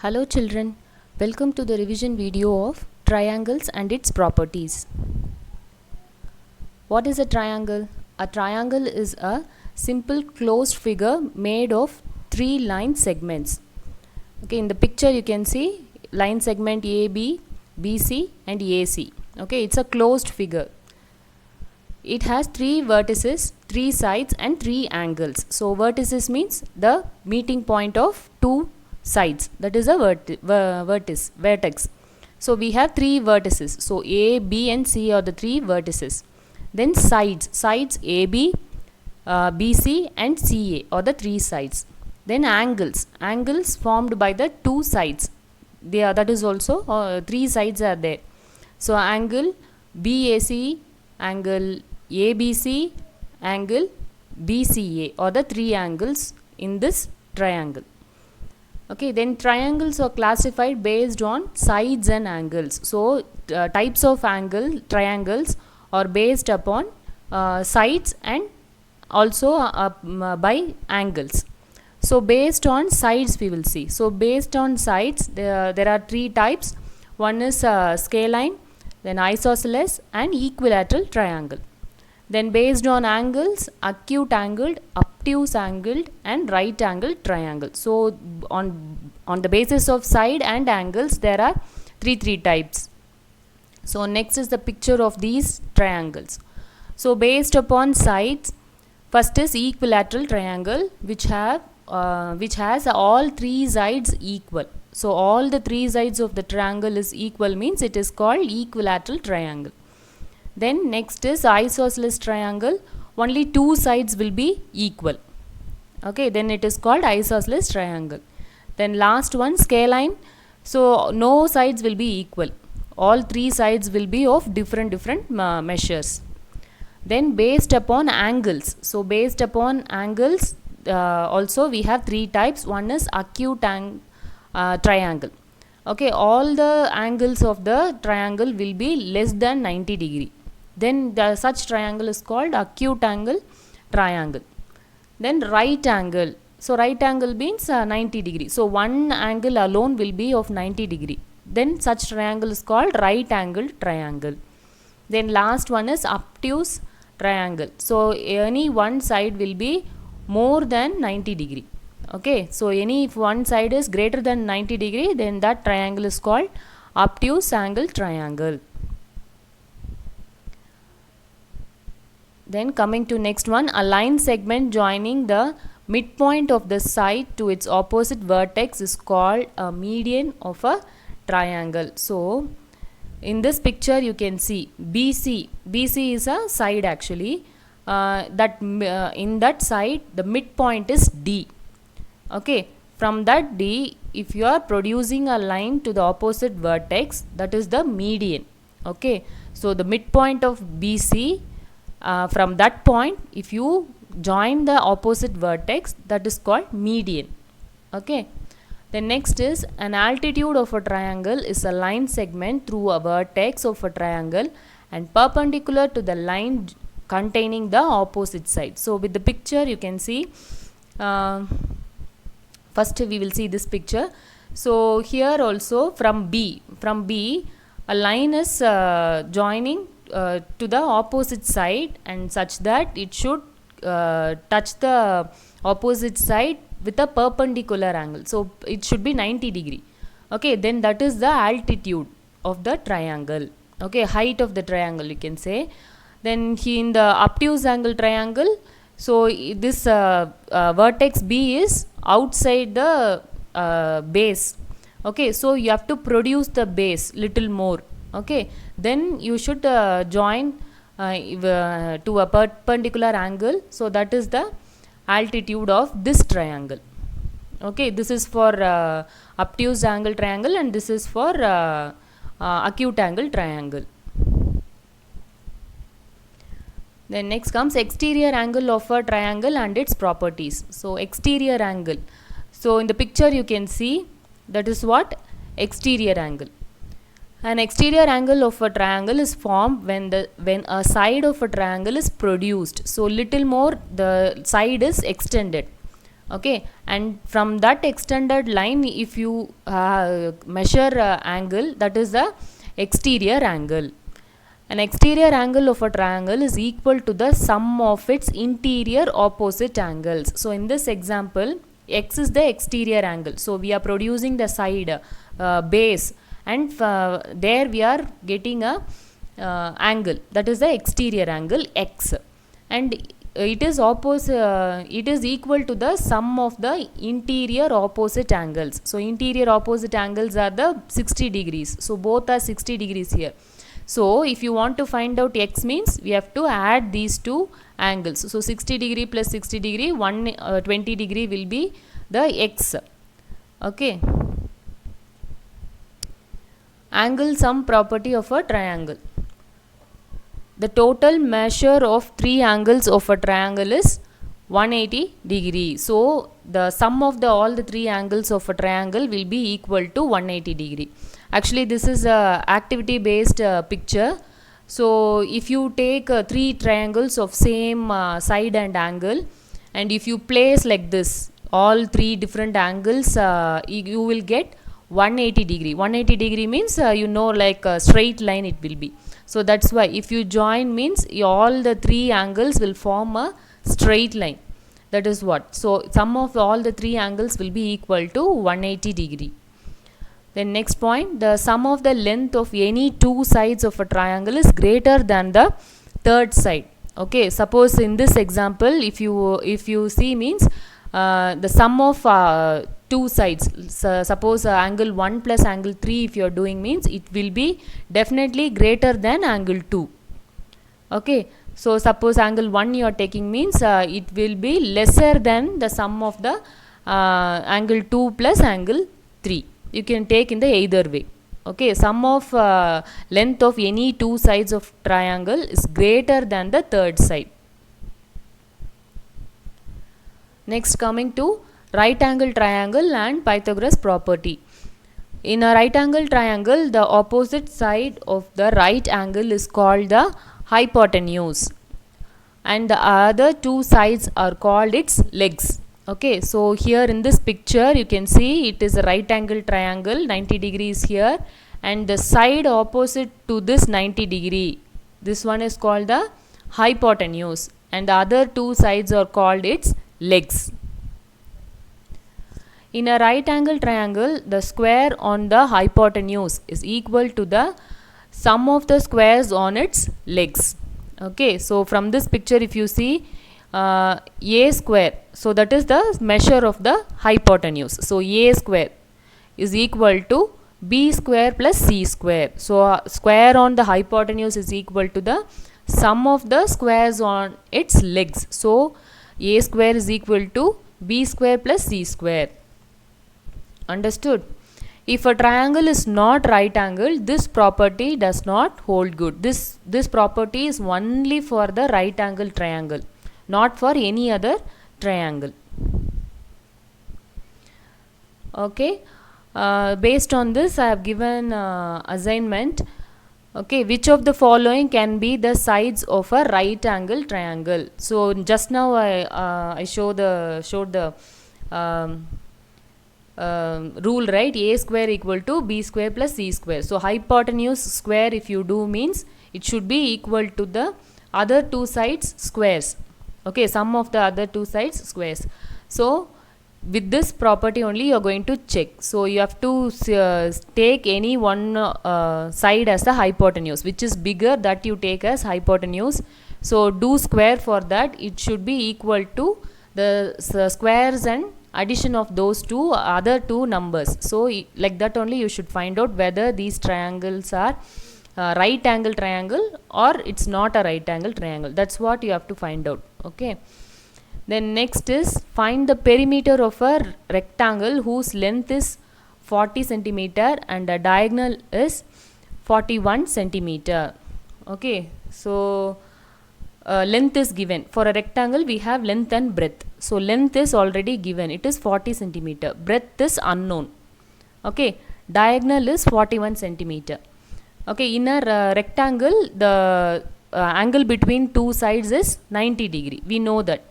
Hello children, welcome to the revision video of triangles and its properties. What is a triangle? A triangle is a simple closed figure made of three line segments. Okay, in the picture you can see line segment AB, BC and AC. Okay, it's a closed figure. It has three vertices, three sides and three angles. So vertices means the meeting point of two sides, that is a vertex. So we have three vertices. So A, B and C are the three vertices. Then sides AB, BC and CA are the three sides. Then angles formed by the two sides. That is also three sides are there. So angle BAC, angle ABC, angle BCA are the three angles in this triangle. Okay, then triangles are classified based on sides and angles. So types of triangles are based upon sides and also by angles. So based on sides we will see. So based on sides there are three types. One is scalene, then isosceles and equilateral triangle. Then based on angles, acute angled, obtuse angled and right angled triangle. So on the basis of side and angles there are three types. So next is the picture of these triangles. So based upon sides, first is equilateral triangle which has all three sides equal. So all the three sides of the triangle is equal means it is called equilateral triangle. Then next is isosceles triangle, only two sides will be equal. Okay, then it is called isosceles triangle. Then last one, scalene. So no sides will be equal. All three sides will be of different measures. Then based upon angles. So based upon angles also we have three types. One is acute triangle. Okay, all the angles of the triangle will be less than 90 degree. Then such triangle is called acute angle triangle. Then right angle. So right angle means 90 degree. So one angle alone will be of 90 degree. Then such triangle is called right angle triangle. Then last one is obtuse triangle. So any one side will be more than 90 degree. Okay, so if one side is greater than 90 degree, then that triangle is called obtuse angle triangle. Then coming to next one, a line segment joining the midpoint of the side to its opposite vertex is called a median of a triangle. So in this picture you can see BC is a side actually. In that side the midpoint is D. Okay, from that D, if you are producing a line to the opposite vertex, that is the median. Okay, so the midpoint of BC, from that point if you join the opposite vertex, that is called median. Okay, the next is an altitude of a triangle is a line segment through a vertex of a triangle and perpendicular to the line containing the opposite side. So with the picture you can see, first we will see this picture. So here also from B a line is joining to the opposite side and such that it should touch the opposite side with a perpendicular angle. So it should be 90 degree. Okay, then that is the altitude of the triangle. Okay, height of the triangle you can say. Then in the obtuse angle triangle, so this vertex B is outside the base. Okay, so you have to produce the base little more. Okay, then you should join to a perpendicular angle. So that is the altitude of this triangle. Okay, this is for obtuse angle triangle and this is for acute angle triangle. Then next comes exterior angle of a triangle and its properties. So exterior angle. So in the picture you can see that is what exterior angle. An exterior angle of a triangle is formed when a side of a triangle is produced. So little more the side is extended. Okay, and from that extended line, if you measure angle, that is the exterior angle. An exterior angle of a triangle is equal to the sum of its interior opposite angles. So in this example, x is the exterior angle. So we are producing the side base, and there we are getting a angle, that is the exterior angle x, and it is equal to the sum of the interior opposite angles. So interior opposite angles are the 60 degrees. So both are 60 degrees here. So if you want to find out x, means we have to add these two angles. So 60 degree plus 60 degree, 20 degree will be the x. Okay. Angle sum property of a triangle. The total measure of three angles of a triangle is 180 degree. So the sum of all the three angles of a triangle will be equal to 180 degree. Actually, this is a activity based picture. So if you take three triangles of same side and angle, and if you place like this all three different angles, you will get 180 degree. 180 degree means like a straight line it will be. So that's why if you join, means all the three angles will form a straight line. That is what. So sum of all the three angles will be equal to 180 degree. Then next point, the sum of the length of any two sides of a triangle is greater than the third side. Okay, suppose in this example, if you see, means the sum of two sides, suppose angle 1 plus angle 3 if you are doing, means it will be definitely greater than angle 2. Okay, so suppose angle 1 you are taking, means it will be lesser than the sum of the angle 2 plus angle 3. You can take in the either way. Okay, sum of length of any two sides of triangle is greater than the third side. Next, coming to right angle triangle and Pythagoras property. In a right angle triangle, the opposite side of the right angle is called the hypotenuse, and the other two sides are called its legs. Okay, so here in this picture you can see it is a right angle triangle, 90 degrees here, and the side opposite to this 90 degree, this one is called the hypotenuse, and the other two sides are called its legs. In a right angle triangle, the square on the hypotenuse is equal to the sum of the squares on its legs. Okay, so from this picture if you see a square, so that is the measure of the hypotenuse. So a square is equal to b square plus c square. So square on the hypotenuse is equal to the sum of the squares on its legs. So a square is equal to b square plus c square. Understood? If a triangle is not right angle, this property does not hold good. This property is only for the right angle triangle, not for any other triangle. Okay, based on this I have given assignment. Okay, which of the following can be the sides of a right angle triangle? So just now I showed the rule, right? A square equal to b square plus c square. So hypotenuse square if you do, means it should be equal to the other two sides squares. Okay, sum of the other two sides squares. So with this property only you are going to check. So you have to take any one side as the hypotenuse, which is bigger, that you take as hypotenuse. So do square for that. It should be equal to the squares and addition of those two other two numbers. So like that only you should find out whether these triangles are right angle triangle or it's not a right angle triangle. That's what you have to find out. Okay, then next is find the perimeter of a rectangle whose length is 40 centimeter and the diagonal is 41 centimeter. Okay, so length is given. For a rectangle we have length and breadth. So length is already given, it is 40 centimeter. Breadth is unknown. Okay, diagonal is 41 centimeter. Okay, in a rectangle the angle between two sides is 90 degree. We know that.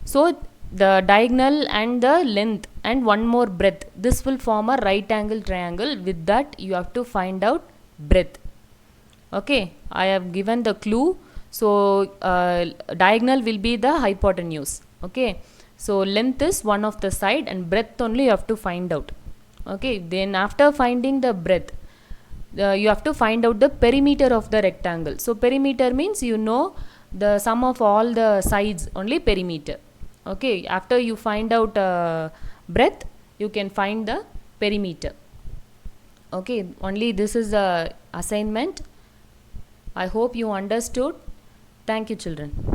So the diagonal and the length and one more breadth. This will form a right angle triangle. With that you have to find out breadth. Okay, I have given the clue. So diagonal will be the hypotenuse. Okay, so length is one of the side and breadth only you have to find out. Okay, then after finding the breadth, you have to find out the perimeter of the rectangle. So perimeter means you know the sum of all the sides, only perimeter. Okay, after you find out breadth, you can find the perimeter. Okay, only this is the assignment. I hope you understood. Thank you, children.